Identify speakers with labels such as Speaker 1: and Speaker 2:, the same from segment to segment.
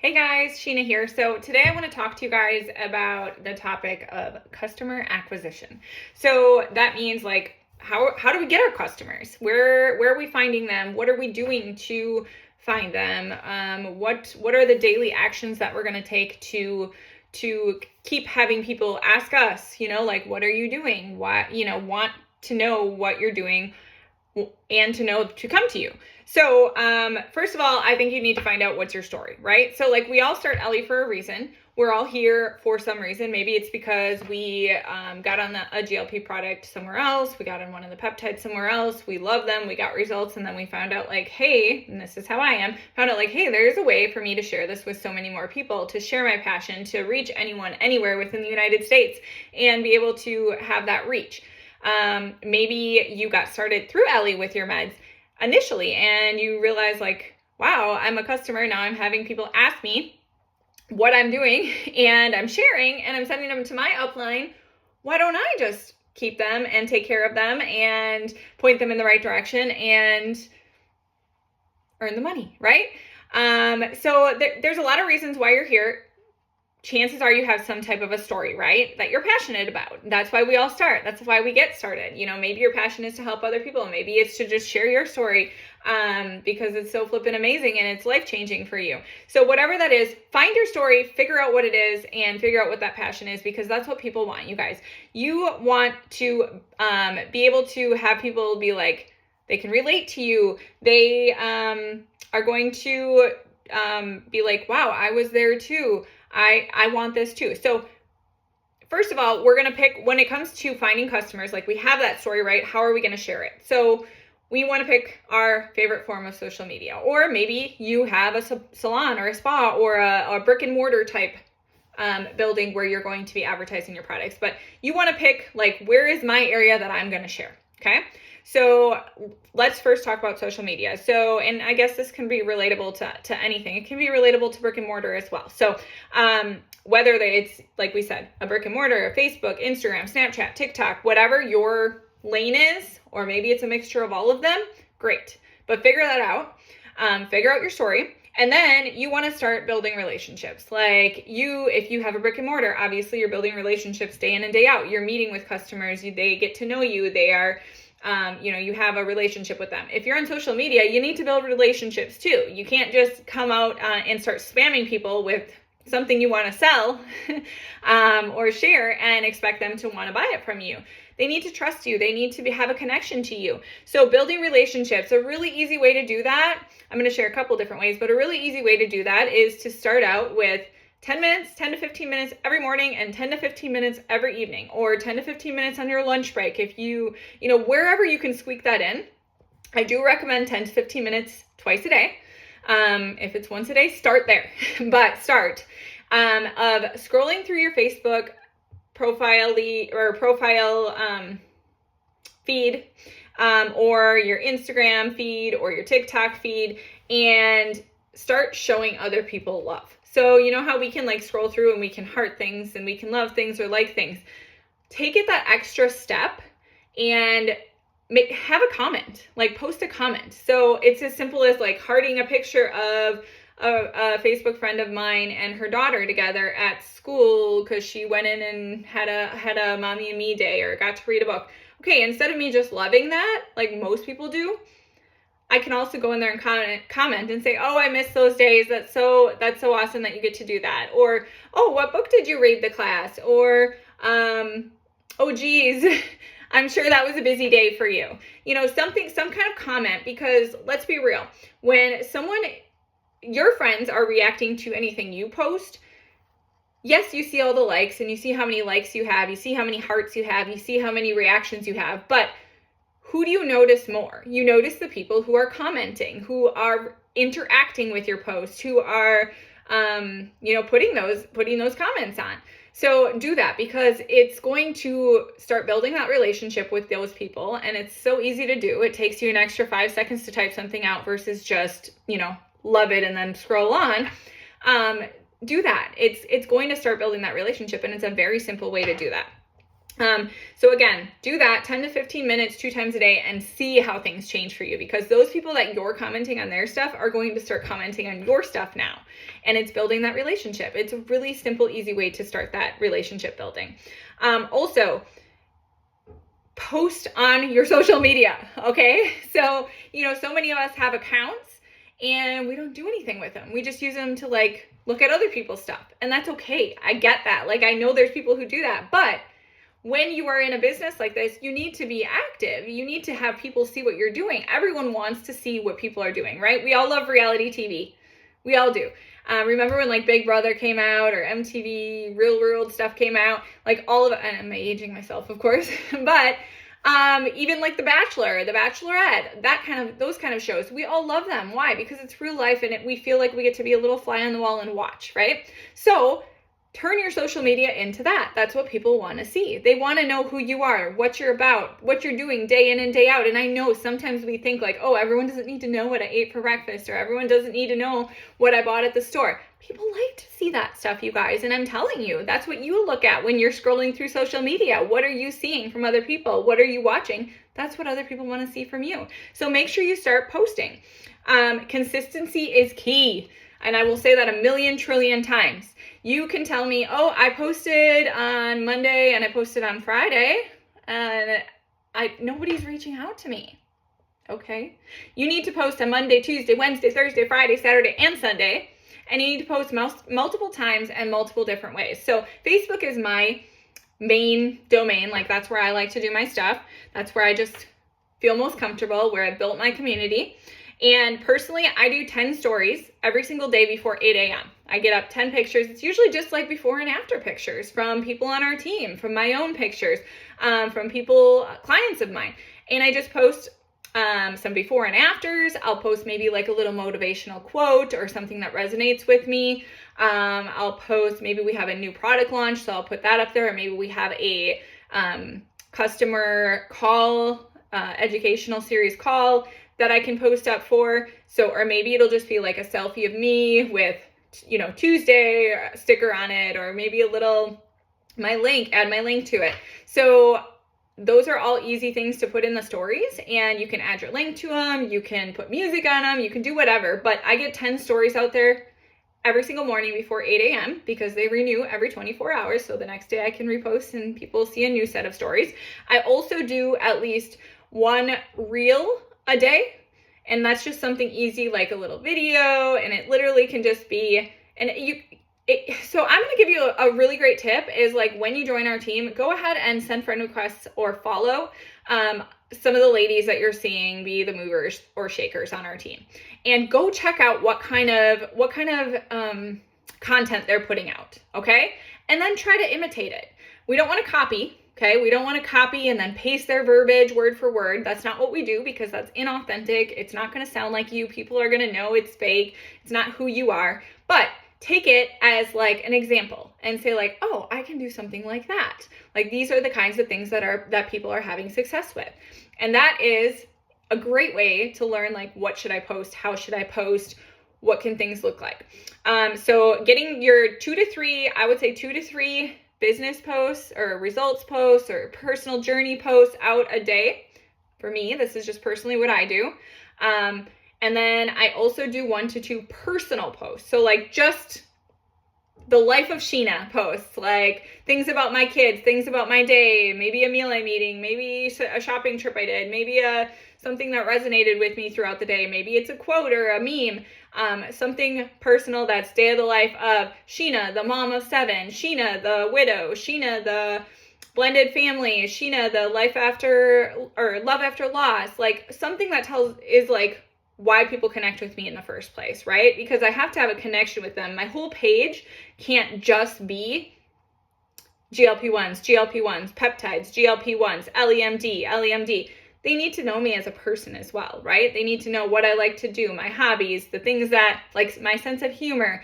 Speaker 1: Hey guys, Sheena here. So today I want to talk to you guys about the topic of customer acquisition. So that means like how do we get our customers? Where are we finding them? What are we doing to find them? What are the daily actions that we're going to take to keep having people ask us, like what are you doing? Why, want to know what you're doing and to know to come to you. So first of all, I think you need to find out what's your story, right? So like we all start Ellie for a reason. We're all here for some reason. Maybe it's because we got on a GLP product somewhere else. We got on one of the peptides somewhere else. We love them. We got results. And then we found out like, hey, and this is how I am, found out like, hey, there's a way for me to share this with so many more people, to share my passion, to reach anyone, anywhere within the United States and be able to have that reach. Maybe you got started through Ellie with your meds initially and you realize like, wow, I'm a customer. Now I'm having people ask me what I'm doing and I'm sharing and I'm sending them to my upline. Why don't I just keep them and take care of them and point them in the right direction and earn the money, right? So there's a lot of reasons why you're here. Chances are you have some type of a story, right, that you're passionate about. That's why we all start. That's why we get started. Maybe your passion is to help other people. Maybe it's to just share your story because it's so flippin' amazing and it's life-changing for you. So whatever that is, find your story, figure out what it is, and figure out what that passion is, because that's what people want, you guys. You want to be able to have people be like, they can relate to you. They are going to be like, wow, I was there too. I want this too. So first of all, we're going to pick, when it comes to finding customers, like we have that story, right? How are we going to share it? So we want to pick our favorite form of social media, or maybe you have a salon or a spa or a brick and mortar type building where you're going to be advertising your products, but you want to pick like, where is my area that I'm going to share? Okay. So let's first talk about social media. So, and I guess this can be relatable to anything. It can be relatable to brick and mortar as well. So whether it's, like we said, a brick and mortar, Facebook, Instagram, Snapchat, TikTok, whatever your lane is, or maybe it's a mixture of all of them, great. But figure that out. Figure out your story. And then you want to start building relationships. Like if you have a brick and mortar, obviously you're building relationships day in and day out. You're meeting with customers. They get to know you. They are... you have a relationship with them. If you're on social media, you need to build relationships too. You can't just come out and start spamming people with something you want to sell or share and expect them to want to buy it from you. They need to trust you. They need to have a connection to you. So building relationships, a really easy way to do that, I'm going to share a couple different ways, but a really easy way to do that is to start out with 10 minutes, 10 to 15 minutes every morning and 10 to 15 minutes every evening, or 10 to 15 minutes on your lunch break. If wherever you can squeak that in. I do recommend 10 to 15 minutes twice a day. If it's once a day, start there, but start of scrolling through your Facebook profile feed, or your Instagram feed or your TikTok feed, and start showing other people love. So you know how we can like scroll through and we can heart things and we can love things or like things. Take it that extra step and have a comment, like post a comment. So it's as simple as like hearting a picture of a Facebook friend of mine and her daughter together at school because she went in and had a mommy and me day or got to read a book. Okay, instead of me just loving that, like most people do, I can also go in there and comment and say, oh, I miss those days. That's so awesome that you get to do that. Or, oh, what book did you read the class? Or, oh, geez, I'm sure that was a busy day for you. Some kind of comment, because let's be real. When your friends are reacting to anything you post, yes, you see all the likes and you see how many likes you have. You see how many hearts you have. You see how many reactions you have. But who do you notice more? You notice the people who are commenting, who are interacting with your post, who are, putting those comments on. So do that, because it's going to start building that relationship with those people. And it's so easy to do. It takes you an extra 5 seconds to type something out versus just, love it and then scroll on. Do that. It's going to start building that relationship. And it's a very simple way to do that. So again, do that 10 to 15 minutes 2 times a day and see how things change for you, because those people that you're commenting on their stuff are going to start commenting on your stuff now. And it's building that relationship. It's a really simple, easy way to start that relationship building. Also, post on your social media, okay? So, so many of us have accounts and we don't do anything with them. We just use them to like look at other people's stuff. And that's okay. I get that. Like, I know there's people who do that, but when you are in a business like this, you need to be active. You need to have people see what you're doing. Everyone wants to see what people are doing, right? We all love reality TV. We all do. Remember when like Big Brother came out, or MTV Real World stuff came out, like all of it, and I'm aging myself, of course, but even like The Bachelor, The Bachelorette, those kind of shows, we all love them. Why? Because it's real life and we feel like we get to be a little fly on the wall and watch, right? So turn your social media into that. That's what people want to see. They want to know who you are, what you're about, what you're doing day in and day out. And I know sometimes we think like, oh, everyone doesn't need to know what I ate for breakfast, or everyone doesn't need to know what I bought at the store. People like to see that stuff, you guys. And I'm telling you, that's what you look at when you're scrolling through social media. What are you seeing from other people? What are you watching? That's what other people want to see from you. So make sure you start posting. Consistency is key. And I will say that a million trillion times. You can tell me, oh, I posted on Monday and I posted on Friday, and nobody's reaching out to me. Okay. You need to post on Monday, Tuesday, Wednesday, Thursday, Friday, Saturday, and Sunday. And you need to post multiple times and multiple different ways. So Facebook is my main domain. Like, that's where I like to do my stuff. That's where I just feel most comfortable, where I built my community. And personally, I do 10 stories every single day before 8 a.m. I get up 10 pictures. It's usually just like before and after pictures from people on our team, from my own pictures, from clients of mine. And I just post some before and afters. I'll post maybe like a little motivational quote or something that resonates with me. I'll post, maybe we have a new product launch, so I'll put that up there. Or maybe we have a customer call, educational series call that I can post up for. So, or maybe it'll just be like a selfie of me with, Tuesday sticker on it, or maybe add my link to it. So those are all easy things to put in the stories, and you can add your link to them. You can put music on them. You can do whatever, but I get 10 stories out there every single morning before 8 a.m. because they renew every 24 hours. So the next day I can repost and people see a new set of stories. I also do at least one reel a day. And that's just something easy, like a little video, and it literally can just be, so I'm going to give you a really great tip is like when you join our team, go ahead and send friend requests or follow some of the ladies that you're seeing be the movers or shakers on our team, and go check out what kind of content they're putting out. Okay. And then try to imitate it. We don't want to copy. Okay, we don't want to copy and then paste their verbiage word for word. That's not what we do, because that's inauthentic. It's not going to sound like you. People are going to know it's fake. It's not who you are. But take it as like an example and say like, oh, I can do something like that. Like, these are the kinds of things that people are having success with. And that is a great way to learn, like, what should I post? How should I post? What can things look like? So getting your 2 to 3 business posts or results posts or personal journey posts out a day. For me, this is just personally what I do. And then I also do 1 to 2 personal posts. So like just the life of Sheena posts, like things about my kids, things about my day, maybe a meal I'm eating, maybe a shopping trip I did, maybe something that resonated with me throughout the day. Maybe it's a quote or a meme, something personal that's day of the life of Sheena, the mom of 7, Sheena, the widow, Sheena, the blended family, Sheena, the love after loss, like something that is like why people connect with me in the first place, right? Because I have to have a connection with them. My whole page can't just be GLP-1s, peptides, GLP-1s, LEMD. They need to know me as a person as well, right? They need to know what I like to do, my hobbies, the things that, like my sense of humor,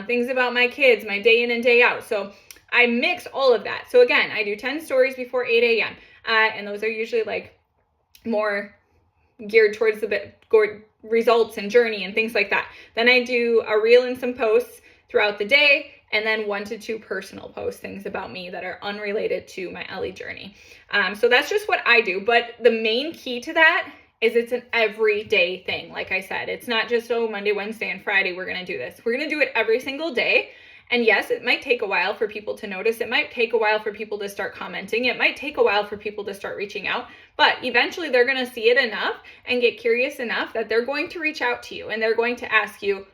Speaker 1: things about my kids, my day in and day out. So I mix all of that. So again, I do 10 stories before 8 a.m. And those are usually like more geared towards the results and journey and things like that. Then I do a reel and some posts throughout the day. and then 1 to 2 personal posts, things about me that are unrelated to my Ellie journey. So that's just what I do. But the main key to that is it's an everyday thing. Like I said, it's not just, oh, Monday, Wednesday, and Friday, we're going to do this. We're going to do it every single day. And yes, it might take a while for people to notice. It might take a while for people to start commenting. It might take a while for people to start reaching out, but eventually they're going to see it enough and get curious enough that they're going to reach out to you and they're going to ask you,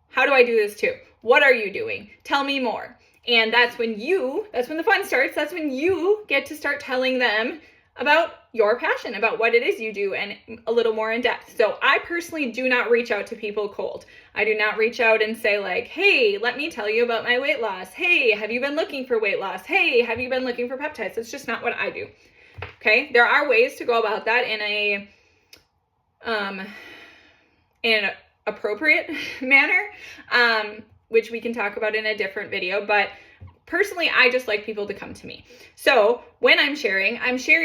Speaker 1: how do I do this too? What are you doing? Tell me more. And that's when the fun starts. That's when you get to start telling them about your passion, about what it is you do, and a little more in depth. So I personally do not reach out to people cold. I do not reach out and say like, hey, let me tell you about my weight loss. Hey, have you been looking for weight loss? Hey, have you been looking for peptides? That's just not what I do. Okay. There are ways to go about that in an appropriate manner, which we can talk about in a different video, but personally, I just like people to come to me. So when I'm sharing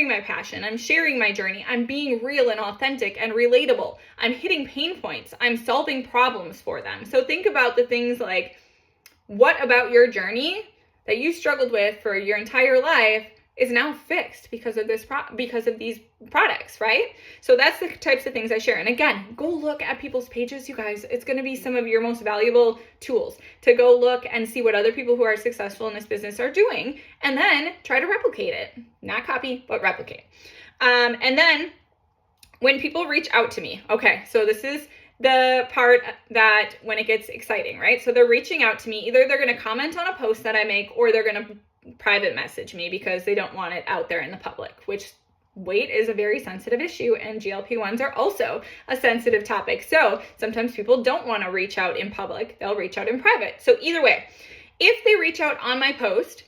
Speaker 1: my passion, I'm sharing my journey, I'm being real and authentic and relatable. I'm hitting pain points. I'm solving problems for them. So think about the things like, what about your journey that you struggled with for your entire life is now fixed because of these products, right? So that's the types of things I share. And again, go look at people's pages, you guys. It's going to be some of your most valuable tools to go look and see what other people who are successful in this business are doing, and then try to replicate it. Not copy, but replicate. And then when people reach out to me, okay, so this is the part that when it gets exciting, right? So they're reaching out to me. Either they're going to comment on a post that I make, or they're going to private message me because they don't want it out there in the public, which weight is a very sensitive issue, and GLP-1s are also a sensitive topic. So sometimes people don't want to reach out in public. They'll reach out in private. So either way, if they reach out on my post,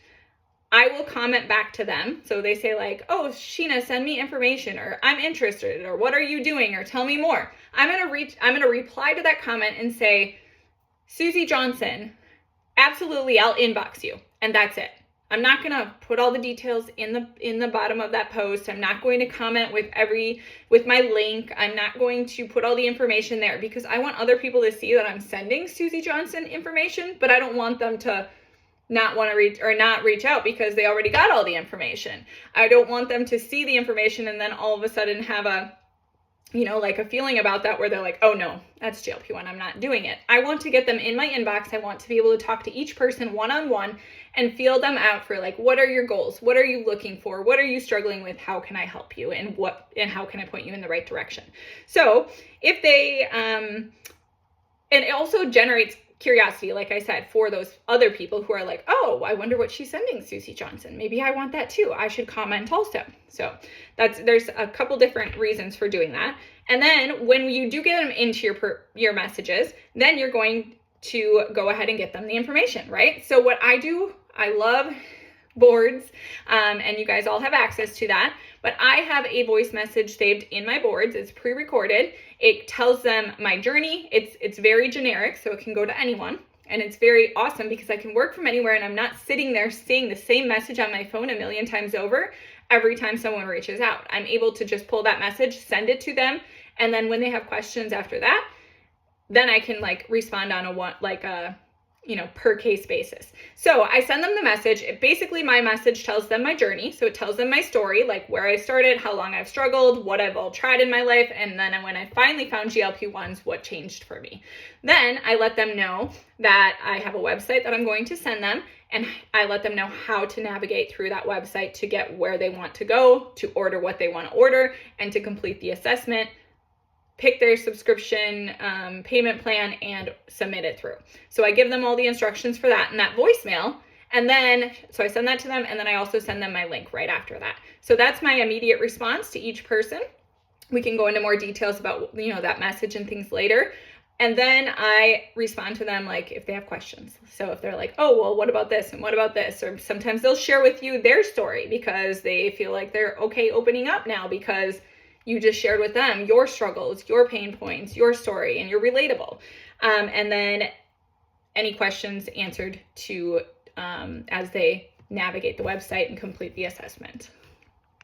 Speaker 1: I will comment back to them. So they say like, oh, Sheena, send me information, or I'm interested, or what are you doing, or tell me more. I'm going to reply to that comment and say, Susie Johnson, absolutely, I'll inbox you. And that's it. I'm not going to put all the details in the bottom of that post. I'm not going to comment with my link. I'm not going to put all the information there because I want other people to see that I'm sending Susie Johnson information, but I don't want them to not want to not reach out because they already got all the information. I don't want them to see the information and then all of a sudden have a feeling about that where they're like, oh no, that's GLP-1, I'm not doing it. I want to get them in my inbox. I want to be able to talk to each person one-on-one and feel them out for like, what are your goals? What are you looking for? What are you struggling with? How can I help you? And how can I point you in the right direction? So if they, and it also generates curiosity, like I said, for those other people who are like, oh, I wonder what she's sending Susie Johnson. Maybe I want that too. I should comment also. So there's a couple different reasons for doing that. And then when you do get them into your messages, then you're going to go ahead and get them the information, right? So what I do, I love boards, and you guys all have access to that, but I have a voice message saved in my boards. It's pre-recorded. It tells them my journey. It's very generic, so it can go to anyone, and it's very awesome because I can work from anywhere, and I'm not sitting there seeing the same message on my phone a million times over every time someone reaches out. I'm able to just pull that message, send it to them, and then when they have questions after that, then I can respond on a per case basis. So I send them the message. Basically, my message tells them my journey. So it tells them my story, like where I started, how long I've struggled, what I've all tried in my life, and then when I finally found GLP-1s, what changed for me. Then I let them know that I have a website that I'm going to send them, and I let them know how to navigate through that website to get where they want to go, to order what they want to order, and to complete the assessment, pick their subscription payment plan, and submit it through. So I give them all the instructions for that in that voicemail. And then, so I send that to them, and then I also send them my link right after that. So that's my immediate response to each person. We can go into more details about, that message and things later. And then I respond to them if they have questions. So if they're like, oh, well, what about this? And what about this? Or sometimes they'll share with you their story because they feel like they're okay opening up now because you just shared with them your struggles, your pain points, your story, and you're relatable. And then any questions answered to as they navigate the website and complete the assessment.